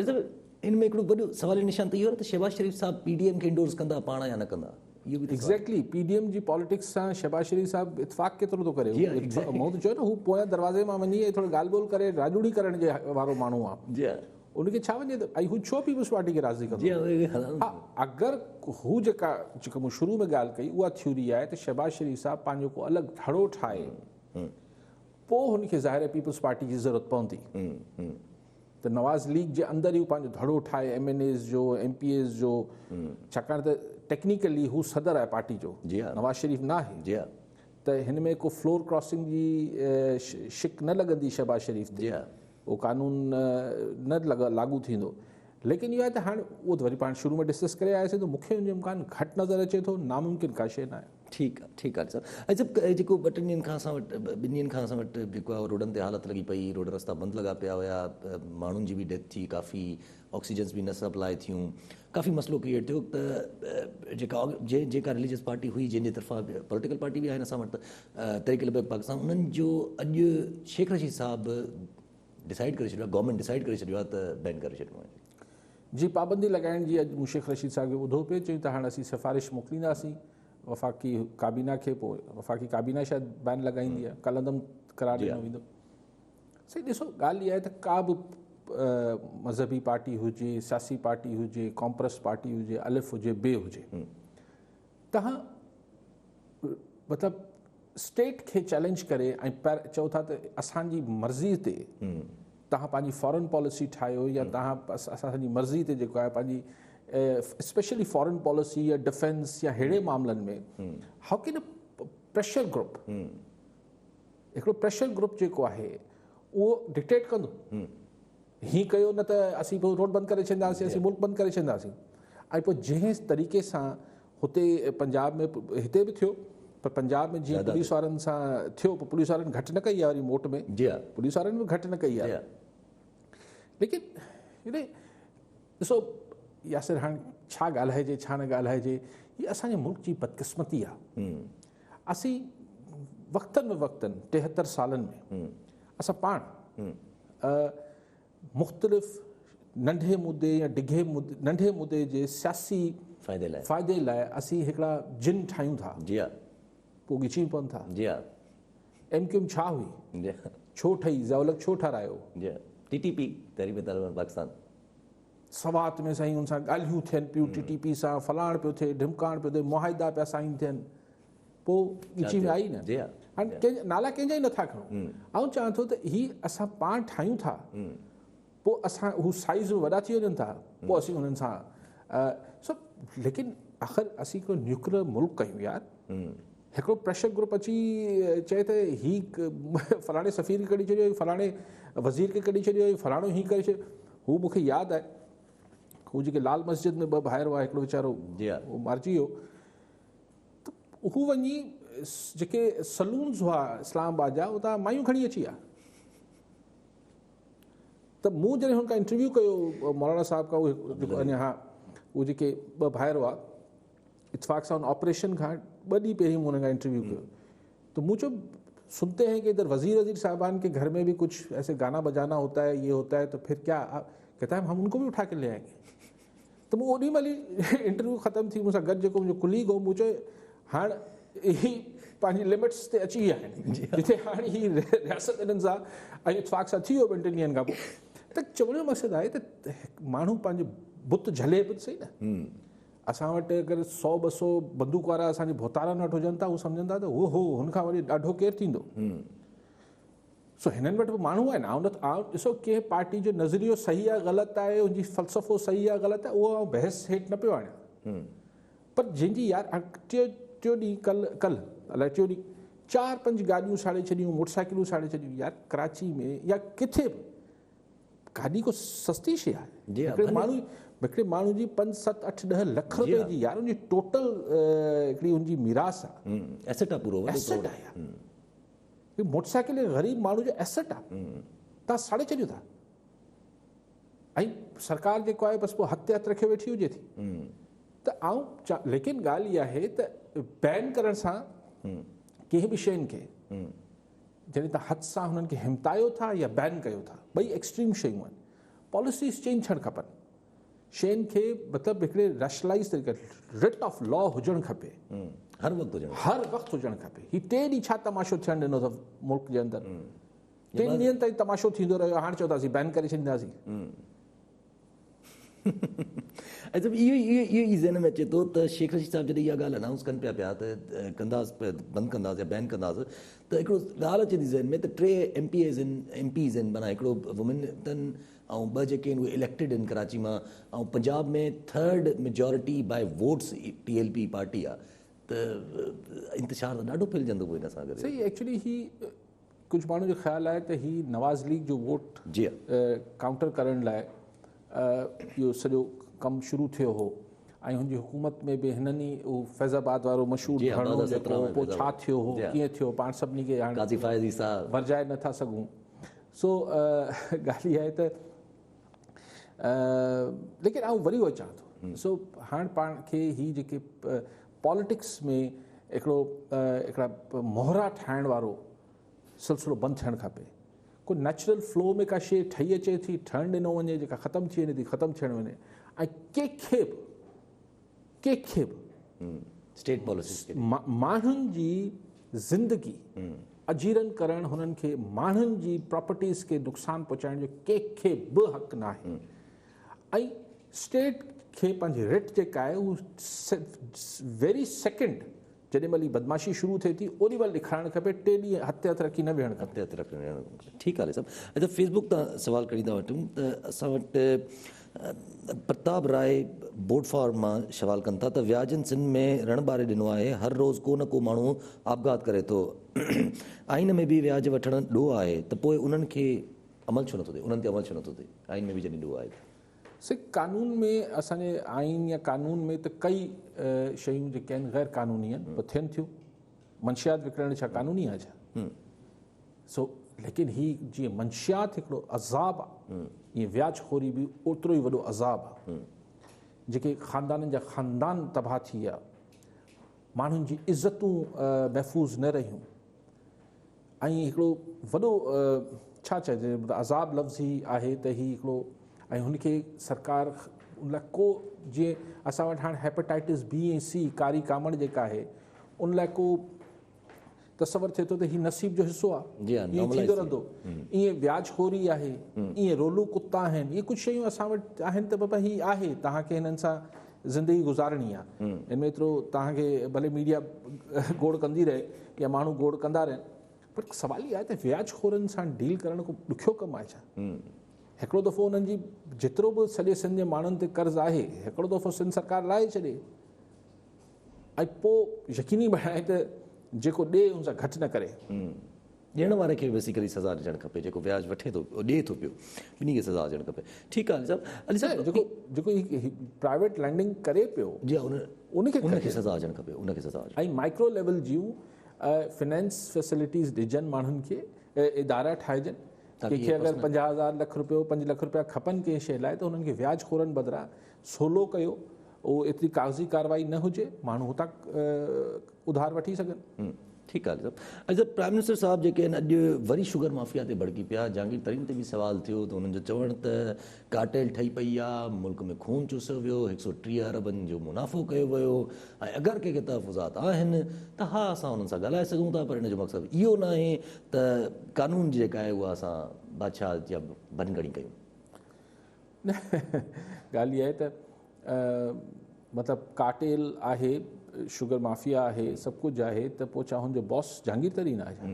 A: इन में हिकिड़ो वॾो सवाल निशान त इहो आहे त शहबाज शरीफ़ साहिबु PDM खे इंडोर्स कंदा पाण या न कंदा?
B: एग्ज़ैक्टली, PDM जी पॉलिटिक्स सां शहबाज शरीफ़ साहिबु इतफ़ाक़ केतिरो थो करे? मूं त चयो न हू पोयां दरवाज़े मां वञी थोरो ॻाल्हि ॿोल करे राजूड़ी करण जे वारो माण्हू आहे।
A: जी
B: उनखे छा वञे त ऐं हू छो पीपल्स पार्टी खे राज़ी कंदो? हा, अगरि हू जेका मूं शुरू में ॻाल्हि कई उहा थ्योरी आहे त शहबाज शरीफ़ साहिबु पंहिंजो को अलॻि धड़ो ठाहे पोइ हुनखे ज़ाहिर पीपल्स पार्टी जी ज़रूरत पवंदी, त नवाज़ लीग जे अंदरि ई पंहिंजो धड़ो ठाहे MNAs जो, MPAs जो, छाकाणि त टेक्निकली हू सदर आहे पार्टी जो, नवाज़ शरीफ़ न आहे, त हिन में को फ्लोर क्रॉसिंग जी शिक न लॻंदी शहबाज शरीफ़ ते, उहो कानून न लागू थींदो। लेकिन इहो आहे त हाणे उहो त वरी पाण शुरू में डिस्कस करे आयासीं त मूंखे हुनजो इम्कान घटि नज़र अचे थो, नामुमकिन का शइ न आहे।
A: ठीकु आहे, ठीकु आहे सर। ऐं सभु जेको ॿ टिनि ॾींहंनि खां असां वटि, ॿिनि ॾींहंनि खां असां वटि जेको आहे रोडनि ते हालत लॻी पई, रोड रस्ता बंदि लॻा पिया हुया, माण्हुनि जी बि डेथ थी, काफ़ी ऑक्सीजन्स बि न सप्लाई थियूं, काफ़ी मसइलो क्रिएट थियो त जेका रिलीजियस पार्टी हुई जंहिंजे तरफ़ां पॉलिटिकल पार्टी बि आहिनि असां वटि तहरीक लिबाक पाकिस्तान, उन्हनि जो अॼु शेख रशीद साहिबु डिसाइड करे छॾियो आहे, गवर्नमेंट डिसाइड करे छॾियो आहे त बैन करे छॾिणो आहे।
B: जी पाबंदी लॻाइण जी अॼु मूं शेख रशीद साहिब खे ॿुधो पिए, चई त हाणे असीं सिफ़ारिश मोकिलींदासीं वफ़ाक़ी काबीना खे, पोइ वफ़ाक़ी काबीना शायदि बैन लॻाईंदी आहे, कलंदम करार ॾिनो वेंदो। सही ॾिसो, ॻाल्हि इहा आहे त का बि मज़हबी पार्टी हुजे, सियासी पार्टी हुजे, कॉम्प्रेस पार्टी हुजे, अलिफ हुजे, बे हुजे, तव्हां मतिलबु स्टेट खे चैलेंज करे ऐं चओ था त असांजी मर्ज़ी ते तव्हां पंहिंजी फॉरेन पॉलिसी ठाहियो, या तव्हां असांजी मर्ज़ी ते जेको आहे पंहिंजी स्पेशली फॉरेन पॉलिसी या डिफेंस या अहिड़े मामलनि में हाउ कैन प्रेशर ग्रुप, हिकिड़ो प्रेशर ग्रुप जेको आहे उहो डिक्टेट कंदो, हीअं कयो न त असीं पोइ रोड बंदि करे छॾींदासीं, असीं मुल्क बंदि करे छॾींदासीं। ऐं पोइ जंहिं तरीक़े सां हुते पंजाब में, हिते बि थियो, पर पंजाब में जीअं पुलिस वारनि सां थियो, पोइ पुलिस वारनि घटि न कई आहे वरी मोट में, पुलिस वारनि बि घटि न कई आहे। लेकिन ॾिसो यासिर, हाणे छा ॻाल्हाइजे छा न ॻाल्हाइजे, हीअ असांजे मुल्क जी बदकिस्मती आहे। असीं वक़्तनि में वक़्तनि 73 सालनि में असां पाण मुख़्तलिफ़ नंढे मुदे या डिघे मुदे, नंढे मुदे जे सियासी फ़ाइदे लाइ असीं हिकिड़ा जिन ठाहियूं था, पोइ ॻिची पवनि था। MQM छा हुई, छो ठही, ज़िया-उल-हक़ छो ठारायो,
A: TTP तहरीक तालिबान पाकिस्तान,
B: सवात में साईं हुन सां ॻाल्हियूं थियनि पियूं, TTP सां फलाण पियो थिए, ढिमकाइण पियो थिए, मुआहिदा पिया साइन थियनि, पोइ ॻिची में आई न। हाणे नाला कंहिंजा ई नथा खणूं। ऐं चवां थो त हीअ असां पाण ठाहियूं था, पोइ असां हू साइज़ में वॾा थी वञनि था, पोइ असीं हुननि सां लेकिन आख़िर असीं हिकिड़ो न्यूक्लियर मुल्क कयूं यार। हिकिड़ो प्रेशर ग्रुप अची चए त हीअ फलाणे सफ़ीर खे कढी छॾियो, फलाणे वज़ीर खे कढी छॾियो, फलाणो हीअं करे छॾियो। हू मूंखे यादि आहे, हू जेके लाल मस्जिद में 2 भाइर हुआ, हिकिड़ो वीचारो उहो मारिजी वियो, त हू वञी जेके सलून्स हुआ इस्लामाबाद जा, उतां मायूं खणी अची विया। त मूं जॾहिं हुनखां इंटरव्यू कयो मौलाना साहिब खां, उहो जेको अञा हा उहे जेके 2 भाइर हुआ, इतफ़ाक़ सां ऑपरेशन खां 2 ॾींहं पहिरीं मूं हुन खां इंटरव्यू कयो। त मूं चयो सुनते हैं कि इधर वज़ीर साहबान के घर में भी कुछ ऐसे गाना बजाना होता है, ये होता है, तो फिर क्या कहता है हम उनको भी उठा के ले आएंगे। तो मूं ओॾी महिल इंटरव्यू ख़तमु थी, मूंसां गॾु जेको मुंहिंजो कुलीग हो, मूं चयो हाणे ही पंहिंजी लिमिट्स ते अची विया आहिनि, जिथे हाणे ही रियासत इन्हनि सां ऐं इतफ़ाक़ सां थी वियो 2-3 ॾींहंनि खां पोइ। त चवण जो मक़सदु आहे त माण्हू पंहिंजो बुत झले बि सही न। असां वटि अगरि 100-200 बंदूक वारा असांजे भोतारनि वटि हुजनि था, उहे सम्झनि था त उहो हुनखां वरी ॾाढो केरु थींदो। सो हिननि वटि बि माण्हू आहिनि। ॾिसो कंहिं पार्टी जो नज़रियो सही आहे ग़लति आहे, उनजी फ़लसफ़ो सही आहे ग़लति आहे, उहो बहस हेठि न पियो आणियां। पर जंहिंजी यार टियों ॾींहुं कल्ह अलाए टियों ॾींहुं 4-5 गाॾियूं साड़े छॾियूं, मोटरसाइकिलूं साड़े छॾियूं यार, कराची में या किथे बि गाॾी को सस्ती शइ आहे। हिकिड़े माण्हू जी 5-7-8-10 लख रुपए जी यार उनजी टोटल हिकिड़ी उनजी मीरास आहे,
A: एसेट आहे, पूरो
B: एसेट आहे यार। मोटरसाइकिल ग़रीब माण्हू जो एसेट आहे, तव्हां साड़े छॾियो था। ऐं सरकार जेको आहे बसि पोइ हथ ते हथ रखे वेठी हुजे थी। त लेकिन ॻाल्हि इहा आहे त बैन करण सां कंहिं बि शयुनि खे जॾहिं तव्हां हथ सां हुननि खे हिमतायो था या बैन कयो था, 2 एक्सट्रीम शयूं आहिनि। पॉलिसीज़ चेंज थियणु खपनि, शयुनि खे मतिलबु हिकिड़े रैशनलाइज़ तरीक़े रिट ऑफ लॉ हुजणु खपे,
A: हर वक़्तु
B: हुजणु खपे। हीउ 3 ॾींहं छा तमाशो थियणु ॾिनो अथव मुल्क जे अंदरि, 3 ॾींहंनि ताईं तमाशो थींदो रहियो, हाणे चओ था असीं बैन करे छॾींदासीं।
A: अच्छा, इहो ई ज़हन में अचे थो त शेख रशीद साहिब जॾहिं इहा ॻाल्हि अनाउंस कनि पिया त कंदासीं, बंदि कंदासीं या बैन कंदासीं, त हिकिड़ो ॻाल्हि अचे थी ज़हन में त 3 MPs आहिनि, माना हिकिड़ो वुमेन अथनि ऐं 2 जेके आहिनि उहे इलेक्टेड आहिनि कराची मां, ऐं पंजाब में 3rd majority by votes TLP party आहे। त इंतिशार त ॾाढो फैलिजंदो पोइ हिन सां गॾु।
B: सही, एक्चुअली ही कुझु माण्हू जो ख़्यालु आहे त ही नवाज़ लीग जो वोट काउंटर करण लाइ इहो सॼो कमु शुरू थियो हो। ऐं हुनजी हुकूमत में बि हिननि ई उहो फैज़ाबाद वारो मशहूरु धरणो जेको पोइ छा थियो हो, कीअं थियो, पाण सभिनी खे हाणे वरजाए नथा सघूं। सो ॻाल्हि इहा आहे त लेकिन आउं वरी उहो चवां थो, सो हाणे पाण खे ही जेके पॉलिटिक्स में हिकिड़ा मोहरा ठाहिण वारो सिलसिलो बंदि थियणु खपे। को नेचुरल फ्लो में का शइ ठही अचे थी, ठहणु ॾिनो वञे, जेका ख़तमु थी वञे थी, ख़तमु थियणु वञे। ऐं कंहिंखे बि
A: स्टेट पॉलिसीज़ खे
B: माण्हुनि जी ज़िंदगी अजीरन करणु, हुननि खे माण्हुनि जी प्रॉपर्टीज़ खे नुक़सानु पहुचाइण जो कंहिंखे बि हक़ न आहे। ऐं स्टेट खे पंहिंजी रिट जेका आहे उहा वेरी सेकेंड जेॾी महिल बदमाशी शुरू थिए थी ओॾी महिल ॾेखारणु खपे, 3 ॾींहं हथ रखी न वेहणु खपे।
A: ठीकु आहे सभु। अच्छा, फेसबुक तां सवाल खणी था वठूं त असां वटि प्रताप राय बोटफॉर मां सवाल कनि था त व्याजनि सिंध में रण ॿारे ॾिनो आहे, हर रोज़ को न को माण्हू आपघात करे थो, आइन में बि व्याज वठणु ॾोह आहे, त पोइ उन्हनि खे अमल छो नथो थिए, उन्हनि ते अमल छो नथो थिए? आइन में बि जॾहिं ॾोह आहे
B: कानून में, असांजे आइन या कानून में त कई शयूं जेके आहिनि गैर क़ानूनी आहिनि, पोइ थियनि थियूं। मंशियात विकिणणु छा क़ानूनी आहे छा? सो लेकिन ही जीअं मंशियात हिकिड़ो अज़ाब आहे, ईअं व्याजखोरी बि ओतिरो ई वॾो अज़ाब आहे। जेके ख़ानदाननि जा ख़ानदान तबाह थी विया, माण्हुनि जी इज़तूं महफ़ूज़ न रहियूं, ऐं हिकिड़ो वॾो छा चइजे अज़ाब लफ़्ज़ ई आहे त ही हिकिड़ो, ऐं हुनखे सरकार उन लाइ को, जीअं असां वटि हाणे हेपेटाइटिस B ऐं C कारी कामड़ जेका आहे, उन लाइ को तसवर थिए थो त हीउ नसीब जो हिसो आहे, ईअं थींदो रहंदो। ईअं व्याजखोरी आहे, ईअं रोलू कुत्ता आहिनि, इहे कुझु शयूं असां वटि आहिनि त बाबा हीअ आहे, तव्हांखे हिननि सां ज़िंदगी गुज़ारणी आहे। हिन में एतिरो तव्हांखे भले मीडिया गोड़ कंदी रहे या माण्हू गोड़ कंदा रहनि, पर सवाल इहो आहे त व्याजखोरनि सां डील करणु को ॾुखियो कमु आहे छा? हिकिड़ो दफ़ो उन्हनि जी जेतिरो बि सॼे सिंध जे माण्हुनि ते कर्ज़ु आहे, हिकिड़ो दफ़ो सिंध सरकार लाहे छॾे, ऐं पोइ यकीनी बणाए त जेको ॾे उन सां घटि न करे।
A: ॾियण वारे खे बेसिकली सज़ा ॾियणु खपे, जेको व्याज वठे थो ॾिए थो पियो, ॿिन्ही खे सज़ा ॾियणु खपे। ठीकु आहे अली साहब,
B: जेको प्राइवेट लैंडिंग करे पियो,
A: जी उनखे सज़ा ॾियणु खपे, उनखे सज़ा।
B: ऐं माइक्रो लेवल जूं फिनेंस फैसिलिटीज़ ॾिजनि माण्हुनि खे, इदारा ठाहिजनि, कंहिंखे अगरि 50,000 लख रुपयो 5 लख रुपया खपनि कंहिं शइ लाइ, त हुननि खे व्याजखोरनि बदिरां सोलो कयो, उहो एतिरी कागज़ी कार्रवाई न हुजे, माण्हू हुतां उधार वठी सघनि।
A: ठीकु आहे सभु। अच्छा, प्राइम मिनिस्टर साहब जेके आहिनि अॼु वरी शुगर माफ़िया ते भड़की पिया, जहांगीर तरीन ते बि सवाल थियो त हुननि जो चवणु त कार्टेल ठही पई आहे, मुल्क में खून चूसियो वियो, 130 अरबनि जो मुनाफ़ो कयो वियो, ऐं अगरि कंहिंखे तहफ़ुज़ात आहिनि त हा असां हुननि सां ॻाल्हाए सघूं था, पर हिन जो मक़सदु इहो न आहे त कानून जेका आहे उहा असां बादशाह या बनगणी कयूं।
B: ॻाल्हि इहा आहे त मतिलबु कार्टेल आहे, शुगर माफ़िया आहे, सभु कुझु आहे, त पोइ छा हुनजो बॉस जहांगीर तरीन आहे छा?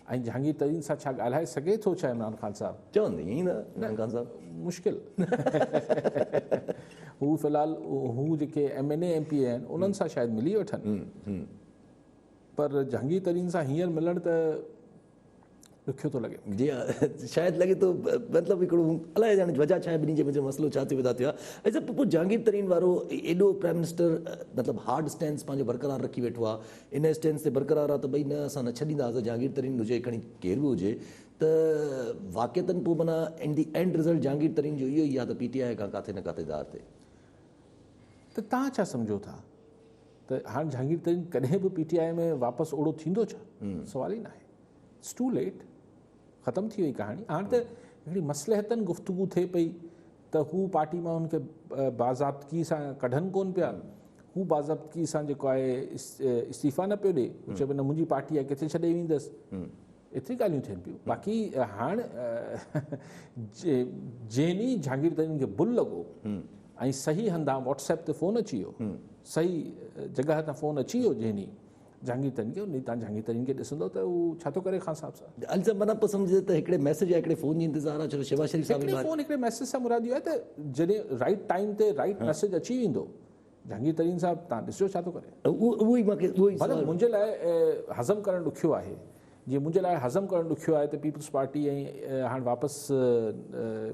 B: ऐं जहांगीर तरीन सां छा ॻाल्हाए सघे थो छा इमरान ख़ान साहब?
A: चवंदी ईअं न इमरान ख़ान साहब
B: मुश्किल। हू फ़िलहालु हू जेके MNA MP आहिनि उन्हनि सां शायदि मिली वठनि, पर जहांगीर तरीन सां हींअर मिलणु त ॾुखियो थो लॻे।
A: जी शायदि लॻे थो, मतिलबु हिकिड़ो अलाए ॼाणे वजह छा आहे, ॿिन्ही जे विच में मसइलो छा थियो वेंदा थियो आहे। ऐं पोइ जहांगीर तरीन वारो एॾो प्राइम मिनिस्टर मतिलबु हार्ड स्टैंड पंहिंजो बरक़रार रखी वेठो आहे, इन स्टैंड ते बरक़रार आहे त भई न असां न छॾींदासीं, जहांगीर तरीन हुजे खणी केरु बि हुजे, त वाक़ियतनि पोइ माना इन दी एंड रिज़ल्ट जहांगीर तरीन जो इहो ई आहे त PTI खां काथे न काथे दार थिए।
B: त तव्हां छा सम्झो था त हाणे जहांगीर तरीन कॾहिं बि PTI में वापसि ओड़ो थींदो छा? सवाल ई न आहे। इट्स टू लेट, ख़तमु थी वई कहाणी। हाणे त हिकिड़ी मसलहतनि गुफ़्तगू थिए पई त हू पार्टी मां हुनखे बाज़ाब्तगी सां कढनि कोन पिया, हू बाज़ाब्तगी सां जेको आहे इस्तीफ़ा न पियो ॾे, चए पियो न मुंहिंजी पार्टी आहे, किथे छॾे वेंदसि, एतिरी ॻाल्हियूं थियनि पियूं। बाक़ी हाणे जंहिं ॾींहुं जहांगीर तरीन खे बुल लॻो ऐं सही हंधा WhatsApp ते फ़ोन अची वियो, सही जॻह तां फ़ोन अची वियो, जंहिं ॾींहुं जहांगीर तरीन खे, उन तव्हां जहांगीर तरीन खे ॾिसंदो त उहो छा थो करे ख़ान साहब सां।
A: अली साहब माना पोइ सम्झे त हिकिड़े मैसेज या हिकिड़े फ़ोन जी इंतज़ारु आहे, छो शहबाज़ शरीफ़ साहब
B: हिकिड़े मैसेज सां मुराद इहो आहे त जॾहिं राइट टाइम ते राइट मैसेज अची वेंदो, जहांगीर तरीन साहब तव्हां ॾिसो छा थो करे।
A: उहो ई मूंखे
B: मुंहिंजे लाइ हज़म करणु ॾुखियो आहे, जीअं मुंहिंजे लाइ हज़म करणु ॾुखियो आहे त पीपल्स पार्टी ऐं हाणे वापसि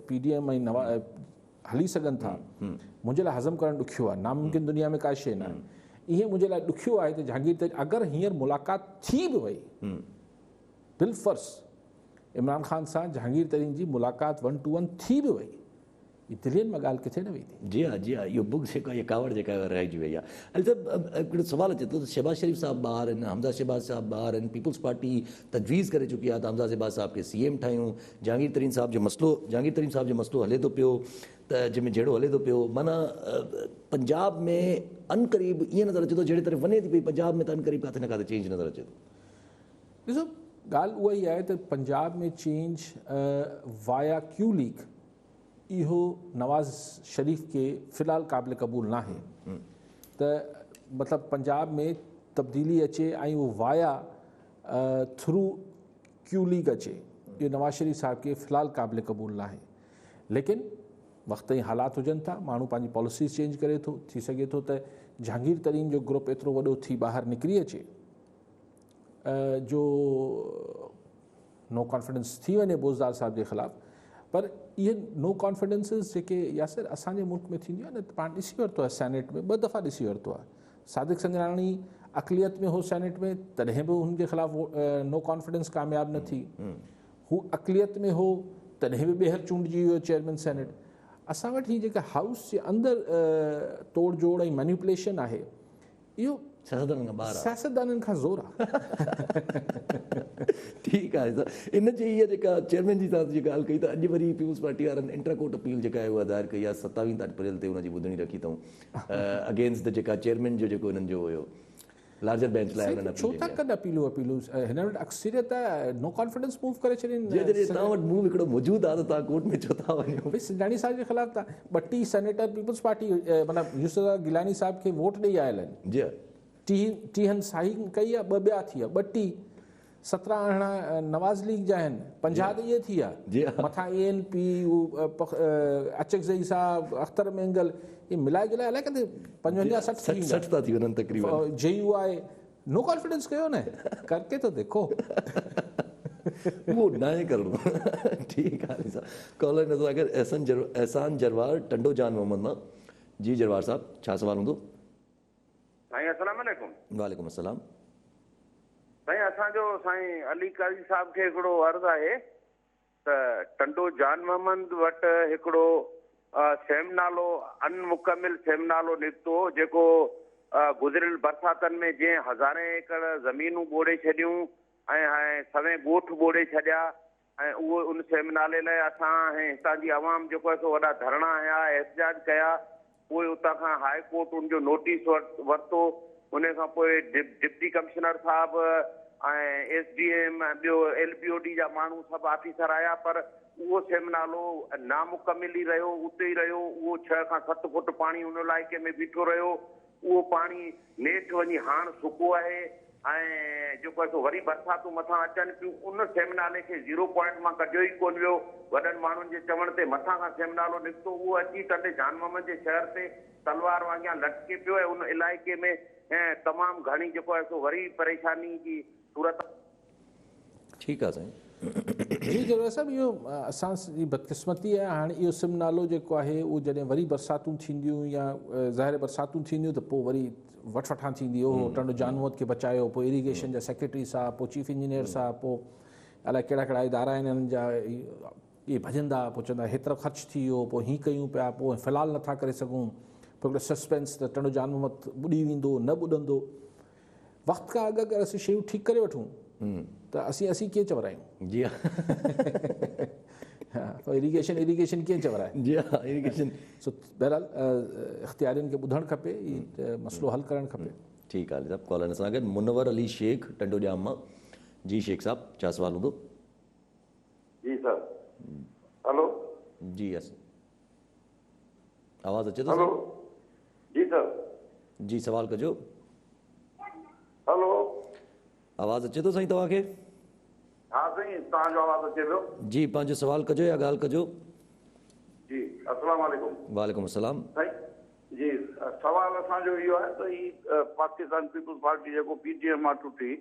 B: PDM ऐं हली सघनि था, मुंहिंजे लाइ हज़म करणु ॾुखियो आहे, नामुमकिन दुनिया में का शइ न आहे। ईअं मुंहिंजे लाइ ॾुखियो आहे त जहांगीर तरीन अगरि हींअर मुलाक़ात थी बि वई, बिलफ़र्ज़ इमरान ख़ान सां जहांगीर तरीन जी मुलाक़ात 1-to-1 थी बि वई, ही दिल्लीअ में ॻाल्हि किथे न वेंदी।
A: जी हाँ इहो बुक जेको आहे, इहा कावड़ जेका आहे रहिजी वई आहे। अली साहिबु हिकिड़ो सुवालु अचे थो त शहबाज शरीफ़ साहिबु ॿार आहिनि, हमज़ा शहबाज साहिबु ॿार आहिनि, पीपल्स पार्टी तजवीज़ करे चुकी आहे त हमज़ा शहबाज साहिब खे CM ठाहियूं, जहांगीर तरीन साहिब जो मसइलो हले थो पियो, त जंहिंमें जहिड़ो हले थो पियो, माना पंजाब में अनक़रीब ईअं नज़र अचे थो जहिड़ी तरह वञे थी पई पंजाब में, त अनक़रीब काथे न काथे चेंज नज़र अचे थो।
B: ॾिसो ॻाल्हि उहा ई आहे त पंजाब में चेंज वाया क्यू लीग इहो नवाज़ शरीफ़ खे फ़िलहाल क़ाबिल क़बूल न आहे त मतिलबु पंजाब में तब्दीली अचे ऐं उहो वाया थ्रू क्यू लीग अचे, इहो नवाज़ शरीफ़ साहिब खे फ़िलहाल क़ाबिल क़बूल न आहे। लेकिन वक़्त जी हालात हुजनि था, माण्हू पंहिंजी पॉलिसीज़ चेंज करे थो, थी सघे थो त जहांगीर तरीन जो ग्रुप एतिरो वॾो थी ॿाहिरि निकिरी अचे जो नो कॉन्फिडेंस थी वञे बोज़दार साहिब जे ख़िलाफ़। पर इहे नो कॉन्फिडेंसिस जेके यासिर असांजे मुल्क में थींदियूं आहिनि त पाण ॾिसी वरितो आहे, सेनेट में 2 दफ़ा ॾिसी वरितो आहे। सादिक संजराणी अक़लियत में हो सेनेट में, तॾहिं बि हुनजे ख़िलाफ़ नो कॉन्फिडेंस कामयाबु न थी। हू अक़लियत में हो तॾहिं बि ॿीहर चूंडिजी वियो चेयरमैन सेनेट। असां वटि हीअ जेका हाउस जे अंदरि तोड़ जोड़ ऐं मैनिपुलेशन आहे, इहो सियासतदाननि खां ज़ोर आहे।
A: ठीकु आहे सर, इन जी इहा जेका चेयरमैन जी तव्हां जी ॻाल्हि कई त अॼु वरी पीपल्स पार्टी वारनि इंट्राकोर्ट अपील जेका आहे उहा दायर कई आहे, 27 अप्रैल ते हुनजी ॿुधणी रखी अथऊं अगेंस्ट द जेका चेयरमैन जो जेको हिननि जो हुयो लार्जर बेंच लाइ।
B: छो था कनि अपीलूं हिन वटि अक्सरियत नो कॉन्फिडेंस मूव करे छॾीनि।
A: तव्हां वटि मूव हिकिड़ो मौजूदु आहे त तव्हां कोर्ट में छो था वञो?
B: भई सिंधाणी साहिब जे ख़िलाफ़ तव्हां 32 सेनेटर पीपल्स पार्टी मतिलबु यूसुफ गिलानी साहिब खे वोट ॾेई आयल आहिनि।
A: जी
B: 30 साइन कई आहे, 2 ॿिया थी विया, 32 17 अरिड़हं नवाज़ लीग जा आहिनि, 50 त इहे थी विया, मथां ANP अचकज़ई साहिब, अख्तर मेंगल, इहे मिलाए जुलाए अलाए किथे 55-60
A: था थी वञनि तक़रीबन।
B: JUI नो कॉन्फिडेंस कयो न, करके तो देखो।
A: वो ना करणो। ठीकु आहे सर, कॉलर नज़र अगरि एहसान जरवार टंडो जान मोहम्मद मां। जी जरवार साहब, छा सवाल हूंदो?
F: साईं अस्सलाम वालेकुम।
A: वालेकुम अस्सलाम।
F: साईं असांजो साईं अली काज़ी साहब खे हिकिड़ो अर्ज़ु आहे त टंडो जान मोहम्मद वटि हिकिड़ो सेमनालो अनमुकमिल सेमनालो निकितो जेको गुज़िरियल बरसातनि में जीअं हज़ारे एकड़ ज़मीनूं ॿोड़े छॾियूं ऐं सवें ॻोठ ॿोड़े छॾिया, ऐं उहो उन सेमनाले लाइ असां हितां जी आवाम जेको आहे सो वॾा धरणा हया, एहतजाज कया। पोइ उतां खां हाई कोर्ट उनजो नोटिस वरितो। उन खां पोइ डिप्टी कमिश्नर साहिबु ऐं SDM ॿियो LPOD जा माण्हू सभु ऑफिसर आया, पर उहो सेमनालो नामुकमिल ई रहियो, उते ई रहियो। उहो 6 खां 7 फुट पाणी उन इलाइक़े में बीठो रहियो। उहो पाणी नेठि वञी हाणे सुको आहे ऐं जेको आहे सो वरी बरसातूं मथां अचनि पियूं। उन सेमनाले खे 0 पॉइंट मां कढियो ई कोन वियो। वॾनि माण्हुनि जे चवण ते मथां खां सेमनालो निकितो, उहो अची टंडे जान मोहम्मद जे शहर ते तलवार वांगुरु लटके पियो ऐं उन इलाइक़े में तमामु घणी जेको आहे सो वरी परेशानी जी सूरत।
A: ठीकु आहे साईं।
B: जी जरवार साहिब, इहो असांजी बदकिस्मती आहे। हाणे इहो सेमनालो जेको आहे उहो जॾहिं वरी बरसातूं थींदियूं या ज़ाहिर बरसातूं थींदियूं त पोइ वरी वठवठां थींदी। हो टंडो जान मोहम्मद खे बचायो, पोइ इरीगेशन जा सेक्रेटरी साहब, पोइ चीफ इंजीनियर साहब, पोइ अलाए कहिड़ा कहिड़ा इदारा आहिनि हिननि जा, इहे भॼंदा, पोइ चवंदा हेतिरो ख़र्चु थी वियो, पोइ हीअं कयूं पिया, पोइ फ़िलहालु नथा करे सघूं, पोइ हिकिड़ो सस्पेंस त टंडो जान मोहम्मद ॿुॾी वेंदो न ॿुॾंदो। वक़्त खां अॻु अगरि असीं शयूं ठीकु करे वठूं त असीं कीअं चवरायूं?
A: जी हा,
B: पोइ इरीगेशन कीअं चवराए?
A: जी हा, इरीगेशन।
B: सो बहरहाल इख़्तियारियुनि खे ॿुधणु खपे, मसइलो हल करणु खपे।
A: ठीकु आहे साहब, कॉलर सां गॾु मुनवर अली शेख टंडो जाम मां। जी शेख साहब, छा सवाल हूंदो?
E: जी सर। हेलो
A: जी यस, आवाज़ अचे थो?
E: हेलो जी सर।
A: जी सवाल कजो।
E: हेलो
A: आवाज़ अचे थो साईं तव्हांखे?
E: हा साईं, तव्हांजो आवाज़ अचे पियो।
A: जी, पंहिंजो सवाल कजो या ॻाल्हि कजो।
E: जी अस्सलाम वालेकुम।
A: वालेकुम अस्सलाम।
E: साईं जी, सवाल असांजो इहो आहे त ही पाकिस्तान पीपल्स पार्टी जेको PTM मां टुटी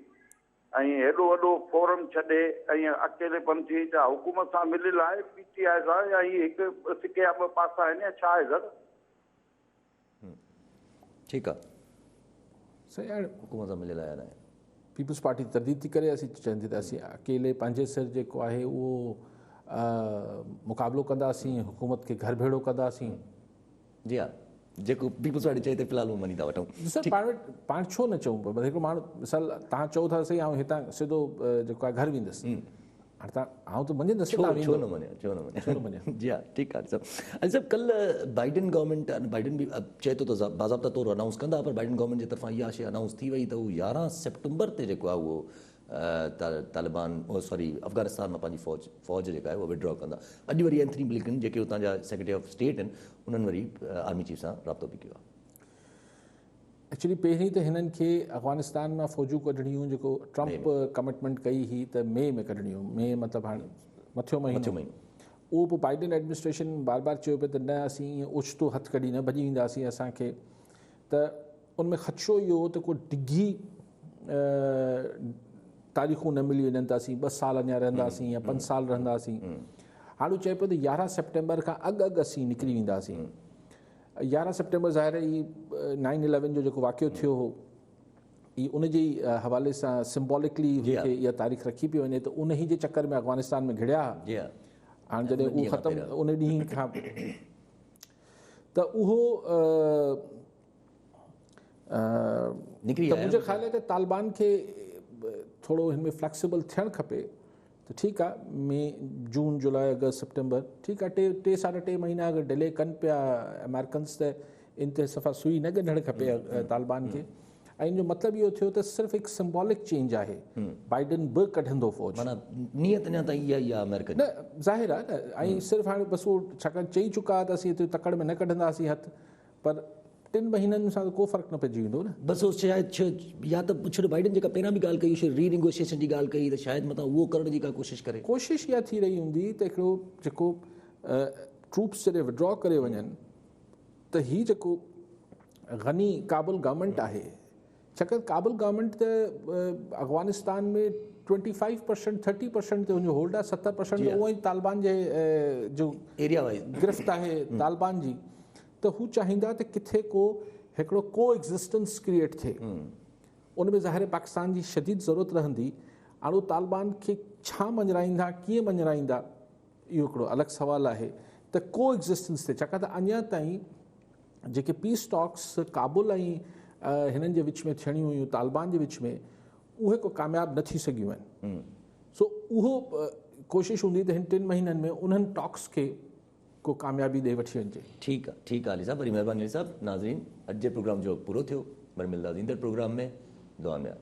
E: ऐं हेॾो वॾो फोरम छॾे ऐं अकेलेपन थी, छा हुकूमत सां मिलियल आहे PTI सां, या ही हिकु सिके जा 2 पासा आहिनि या छा आहे सर?
A: ठीकु आहे,
B: सही हाणे
A: हुकूमत सां मिलियल आया न आहे।
B: पीपल्स पार्टी तरदीद थी करे, असीं चवंदी त असीं अकेले पंहिंजे सिर जेको आहे उहो मुक़ाबिलो कंदासीं, हुकूमत खे घर भेड़ो कंदासीं।
A: जी हा, जेको पीपल्स पार्टी चए त फ़िलहाल उहो मञी था वठूं।
B: ॾिसो पाण छो न चऊं पिया, हिकिड़ो माण्हू मिसाल तव्हां चओ था सही, ऐं हितां सिधो जेको आहे घर वेंदुसि, हाणे तव्हां आउं त मञंदुसि
A: छो न मञिया जी हा, ठीकु आहे। सभु सभु कल्ह बाइडन गवर्नमेंट, बाइडन बि चए थो त बाज़ाब्ता तौरु अनाउंस कंदा, पर बाइडन गवर्नमेंट जे तरफ़ां इहा शइ अनाउंस थी वई त उहो 11 सेप्टेम्बर ते जेको आहे उहो तालिबान अफ़गानिस्तान मां पंहिंजी फ़ौज जेका आहे उहा विड्रॉ कंदा। अॼु वरी एंथनी ब्लिंकन जेके उतां जा सेक्रेटरी ऑफ स्टेट आहिनि, उन्हनि वरी आर्मी चीफ सां राब्तो बि कयो आहे।
B: एक्चुअली पहिरीं त हिननि खे अफ़गानिस्तान मां फ़ौजूं कढणियूं, जेको ट्रंप कमिटमेंट कई हुई त मई में कढणियूं, मई मतिलबु हाणे मथियो महीनो, उहो पोइ बाइडन एडमिनिस्ट्रेशन बार बार चयो पियो त न असीं ईअं ओचितो हथु कढी न भॼी वेंदासीं, असांखे त उनमें ख़दशो इहो हो त को डिघी तारीख़ूं न मिली वञनि त असीं 2 साल अञा रहंदासीं या 5 साल रहंदासीं। हाणे चए पियो त 11 सेप्टेम्बर खां अॻु असीं निकिरी वेंदासीं। 11 सेप्टेम्बर ज़ाहिर ई 9/11 जो जेको वाक़ियो थियो हो, ई उन जे हवाले सां सिम्बॉलिकली इहा तारीख़ रखी पई वञे, त उन ई जे चकर में अफ़गानिस्तान में घिड़िया। हाणे जॾहिं उहो ख़तमु उन ॾींहं खां त उहो निकिरी, मुंहिंजे ख़्याल आहे त तालिबान खे थोरो हिन में फ्लैक्सिबल थियणु खपे। त ठीकु आहे, मई, जून, जुलाई, अगस्त, सितंबर, ठीकु आहे, 3 महीना अगरि डिले कनि पिया अमेरिकन्स, त इन ते सफ़ा सुई न ॻंढणु खपे तालिबान खे। ऐं इन जो मतिलबु इहो थियो त सिर्फ़ु हिकु सिम्बॉलिक चेंज आहे, बाइडन बि कढंदो फ़ौज,
A: माना नियत अञा ताईं इहा ई आहे अमेरिकन
B: न, ज़ाहिर आहे न। ऐं सिर्फ़ु हाणे बसि उहो छाकाणि चई चुका त असीं हिते तकड़ में न कढंदासीं हथु, पर 3 महीननि सां कोई फ़र्क़ु न पइजी वेंदो न।
A: बसि उहो शायदि या त छो बाइडन जेका पहिरां बि ॻाल्हि कई, रीनेगोशिएशन जी ॻाल्हि कई, त शायदि मथां उहो करण जी का कोशिशि करे।
B: कोशिशि इहा थी रही हूंदी त हिकिड़ो जेको ट्रूप्स जॾहिं विड्रॉ करे वञनि, त हीउ जेको गनी काबुल गवर्नमेंट आहे, छाकाणि काबुल गवर्नमेंट त अफ़गानिस्तान में 25%, 30% ते हुनजो होल्ड आहे, 70% उहो ई तालिबान जे जो
A: एरिया वाइज़
B: गिरफ़्त आहे तालिबान जी। त हू चाहींदा त किथे हिकिड़ो को एग्ज़िस्टेंस क्रिएट थिए। उन में ज़ाहिर पाकिस्तान जी शदीद ज़रूरत रहंदी। हाणे उहो तालिबान खे छा मञराईंदा, कीअं मञराईंदा, इहो हिकिड़ो अलॻि सुवालु आहे। त को एग्ज़िस्टेंस थिए, छाकाणि त अञा ताईं जेके पीस टॉक्स काबुल ऐं हिननि जे विच में थियणियूं हुयूं, तालिबान जे विच में, उहे को कामयाबु न थी सघियूं आहिनि। सो उहो कोशिशि हूंदी त हिन 3 महीननि में उन्हनि टॉक्स खे को कामयाबी ॾे वठी वञिजे।
A: ठीकु आहे, ठीकु आहे अली साहब, वरी महिरबानी अली साहब। नाज़रीन, अॼु जे प्रोग्राम जो पूरो थियो, वरी मिलंदासीं ईंदड़ प्रोग्राम में। दुआ में।